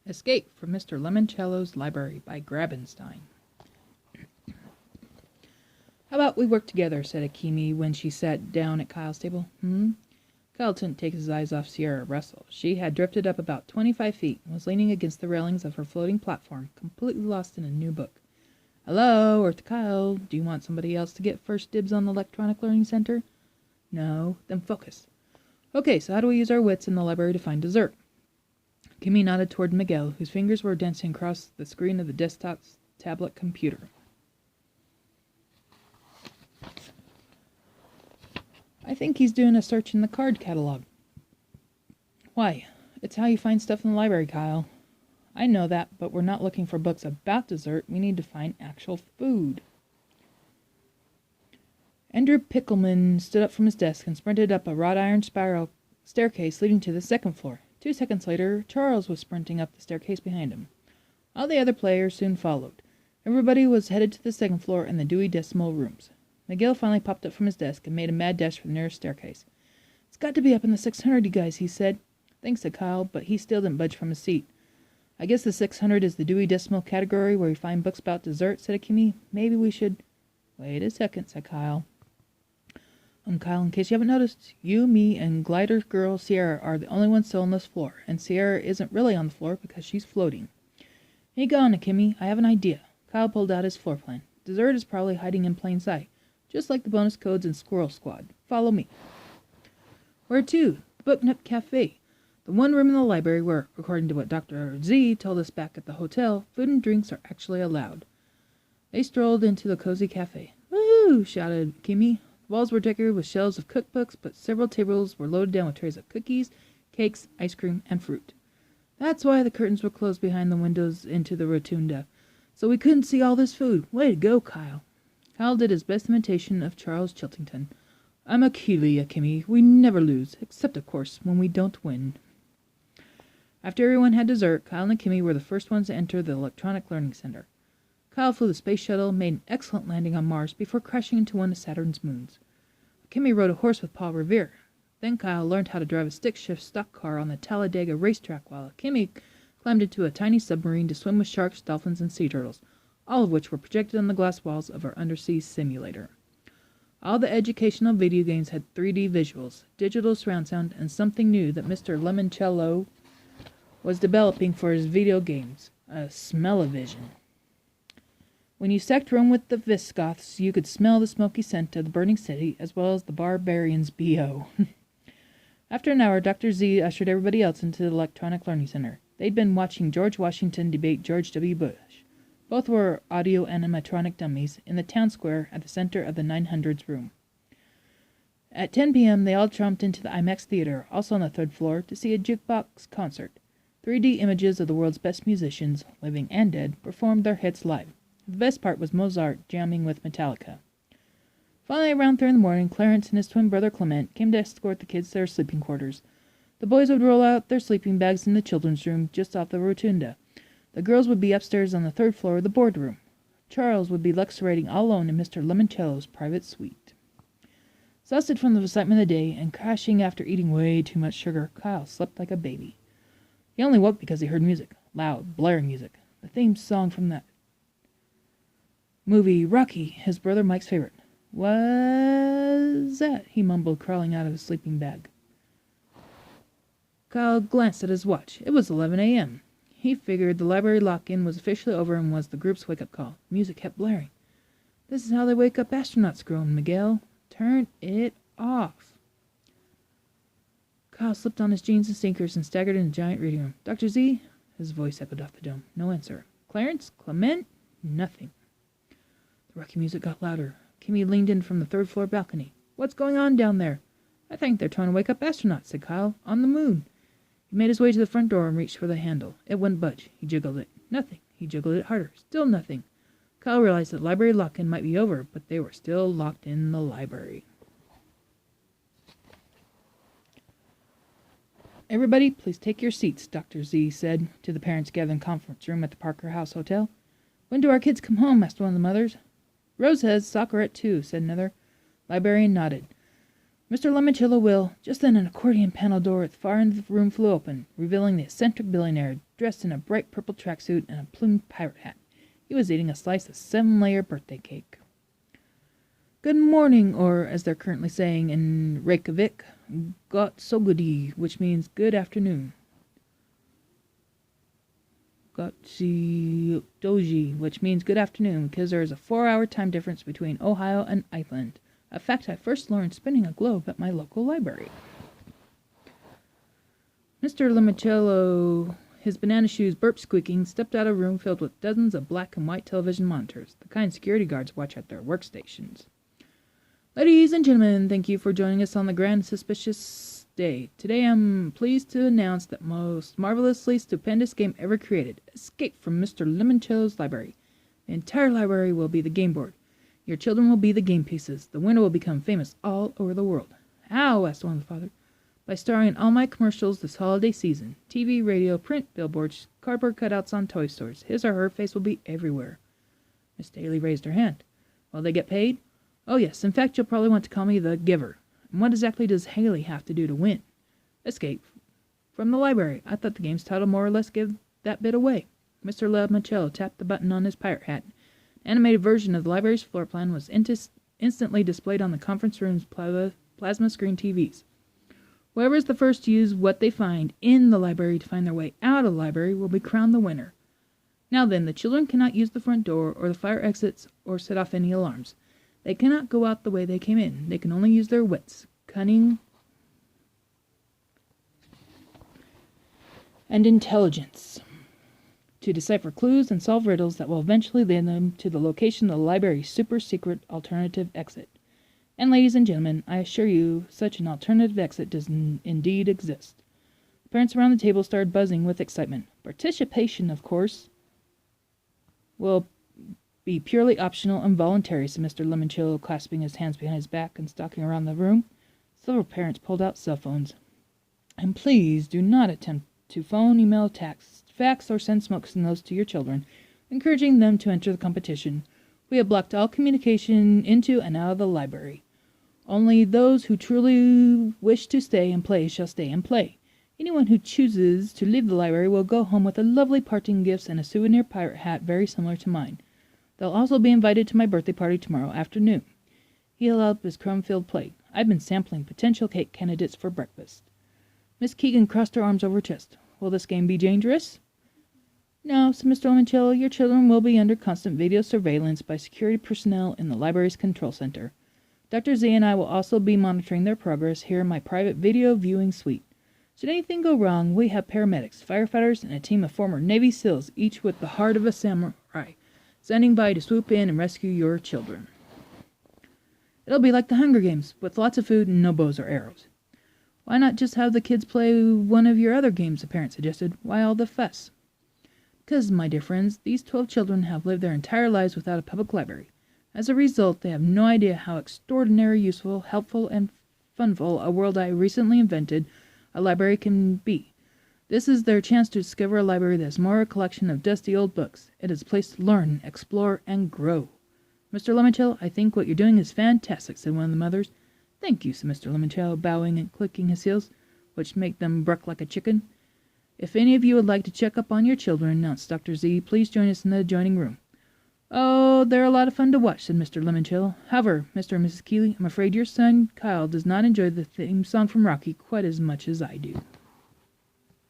Escape from Mr. Lemoncello's Library by Grabenstein. How about we work together, said Akimi when she sat down at Kyle's table. Kyle didn't take his eyes off Sierra Russell. She had drifted up about 25 feet and was leaning against the railings of her floating platform, completely lost in a new book. Hello, Earth Kyle. Do you want somebody else to get first dibs on the Electronic Learning Center? No, then focus. Okay, so how do we use our wits in the library to find dessert? Kimmy nodded toward Miguel, whose fingers were dancing across the screen of the desktop's tablet computer. I think he's doing a search in the card catalog. Why? It's how you find stuff in the library, Kyle. I know that, but we're not looking for books about dessert. We need to find actual food. Andrew Pickleman stood up from his desk and sprinted up a wrought iron spiral staircase leading to the second floor. 2 seconds later, Charles was sprinting up the staircase behind him. All the other players soon followed. Everybody was headed to the second floor and the Dewey Decimal rooms. Miguel finally popped up from his desk and made a mad dash for the nearest staircase. It's got to be up in the 600, you guys, he said. Thanks, said Kyle, but he still didn't budge from his seat. I guess the 600 is the Dewey Decimal category where we find books about dessert, said Akimi. Maybe we should... Wait a second, said Kyle. Kyle, in case you haven't noticed, you, me, and glider girl Sierra are the only ones still on this floor, and Sierra isn't really on the floor because she's floating. Hey, go on, Akimi. I have an idea. Kyle pulled out his floor plan. Dessert is probably hiding in plain sight, just like the bonus codes in Squirrel Squad. Follow me. Where to? The Book Nook Cafe. The one room in the library where, according to what Dr. Z told us back at the hotel, food and drinks are actually allowed. They strolled into the cozy cafe. Woo! Shouted Akimi. The walls were decorated with shelves of cookbooks, but several tables were loaded down with trays of cookies, cakes, ice cream, and fruit. That's why the curtains were closed behind the windows into the rotunda, so we couldn't see all this food. Way to go, Kyle. Kyle did his best imitation of Charles Chiltington. I'm Achille, Akimi. We never lose, except, of course, when we don't win. After everyone had dessert, Kyle and Akimi were the first ones to enter the Electronic Learning Center. Kyle flew the space shuttle, made an excellent landing on Mars before crashing into one of Saturn's moons. Akimi rode a horse with Paul Revere. Then Kyle learned how to drive a stick-shift stock car on the Talladega racetrack, while Akimi climbed into a tiny submarine to swim with sharks, dolphins, and sea turtles, all of which were projected on the glass walls of our undersea simulator. All the educational video games had 3D visuals, digital surround sound, and something new that Mr. Lemoncello was developing for his video games, a smell-o-vision. When you stacked room with the Visigoths, you could smell the smoky scent of the burning city, as well as the barbarians' B.O. After an hour, Dr. Z ushered everybody else into the Electronic Learning Center. They'd been watching George Washington debate George W. Bush. Both were audio animatronic dummies in the town square at the center of the 900s room. At 10 p.m., they all tromped into the IMAX theater, also on the 3rd floor, to see a jukebox concert. 3D images of the world's best musicians, living and dead, performed their hits live. The best part was Mozart jamming with Metallica. Finally, around 3 in the morning, Clarence and his twin brother Clement came to escort the kids to their sleeping quarters. The boys would roll out their sleeping bags in the children's room just off the rotunda. The girls would be upstairs on the 3rd floor of the boardroom. Charles would be lecturing all alone in Mr. Lemoncello's private suite. Exhausted from the excitement of the day and crashing after eating way too much sugar, Kyle slept like a baby. He only woke because he heard music, loud, blaring music, the theme song from that movie, Rocky, his brother Mike's favorite. What's that? He mumbled, crawling out of his sleeping bag. Kyle glanced at his watch. It was 11 a.m. He figured the library lock-in was officially over and was the group's wake-up call. Music kept blaring. This is how they wake up astronauts, groaned Miguel. Turn it off. Kyle slipped on his jeans and sneakers and staggered in the giant reading room. Dr. Z? His voice echoed off the dome. No answer. Clarence? Clement? Nothing. The rocky music got louder. Kimmy leaned in from the 3rd floor balcony. What's going on down there? I think they're trying to wake up astronauts, said Kyle. On the moon. He made his way to the front door and reached for the handle. It wouldn't budge. He jiggled it. Nothing. He jiggled it harder. Still nothing. Kyle realized that library lock-in might be over, but they were still locked in the library. Everybody, please take your seats, Dr. Z said to the parents gathered in the conference room at the Parker House Hotel. When do our kids come home? Asked one of the mothers. Rose has soccer at 2, said another. Librarian nodded. Mr. Lemoncello will. Just then an accordion panel door at the far end of the room flew open, revealing the eccentric billionaire, dressed in a bright purple tracksuit and a plumed pirate hat. He was eating a slice of 7-layer birthday cake. Good morning, or as they're currently saying in Reykjavik, Gott sogudi, which means good afternoon. Gotsi doji, which means good afternoon, because there is a 4-hour time difference between Ohio and Iceland. A fact I first learned spinning a globe at my local library. Mr. Lemoncello, his banana shoes burp squeaking, stepped out of a room filled with dozens of black and white television monitors, the kind security guards watch at their workstations. Ladies and gentlemen, thank you for joining us on the grand suspicious day. Today I'm pleased to announce the most marvelously stupendous game ever created, Escape from Mr. Lemoncello's library. The entire library will be the game board. Your children will be the game pieces. The winner will become famous all over the world. How? Asked one of the father. By starring in all my commercials this holiday season. TV, radio, print, billboards, cardboard cutouts on toy stores. His or her face will be everywhere. Miss Daly raised her hand. Will they get paid? Oh, yes. In fact, you'll probably want to call me the giver. And what exactly does Haley have to do to win? Escape from the library. I thought the game's title more or less gave that bit away. Mr. Lemoncello tapped the button on his pirate hat. An animated version of the library's floor plan was instantly displayed on the conference room's plasma screen TVs. Whoever is the first to use what they find in the library to find their way out of the library will be crowned the winner. Now then, the children cannot use the front door or the fire exits or set off any alarms. They cannot go out the way they came in. They can only use their wits, cunning, and intelligence to decipher clues and solve riddles that will eventually lead them to the location of the library's super-secret alternative exit. And ladies and gentlemen, I assure you such an alternative exit does indeed exist. The parents around the table started buzzing with excitement. Participation, of course, will be purely optional and voluntary, said Mr. Lemoncello, clasping his hands behind his back and stalking around the room. Several parents pulled out cell phones. And please do not attempt to phone, email, text, fax, or send smoke signals to your children, encouraging them to enter the competition. We have blocked all communication into and out of the library. Only those who truly wish to stay and play shall stay and play. Anyone who chooses to leave the library will go home with a lovely parting gifts and a souvenir pirate hat very similar to mine. They'll also be invited to my birthday party tomorrow afternoon. He held up his crumb-filled plate. I've been sampling potential cake candidates for breakfast. Miss Keegan crossed her arms over her chest. Will this game be dangerous? No, said Mr. Lemoncello. Your children will be under constant video surveillance by security personnel in the library's control center. Dr. Z and I will also be monitoring their progress here in my private video viewing suite. Should anything go wrong, we have paramedics, firefighters, and a team of former Navy SEALs, each with the heart of a samurai, standing by to swoop in and rescue your children. It'll be like the Hunger Games, with lots of food and no bows or arrows. Why not just have the kids play one of your other games, the parent suggested. Why all the fuss? Because, my dear friends, these 12 children have lived their entire lives without a public library. As a result, they have no idea how extraordinary, useful, helpful, and funful a world I recently invented a library can be. This is their chance to discover a library that is more a collection of dusty old books. It is a place to learn, explore, and grow. Mr. Lemoncello, I think what you're doing is fantastic, said one of the mothers. Thank you, said Mr. Lemoncello, bowing and clicking his heels, which make them buck like a chicken. If any of you would like to check up on your children, announced Dr. Z, please join us in the adjoining room. Oh, they're a lot of fun to watch, said Mr. Lemoncello. However, Mr. and Mrs. Keeley, I'm afraid your son, Kyle, does not enjoy the theme song from Rocky quite as much as I do.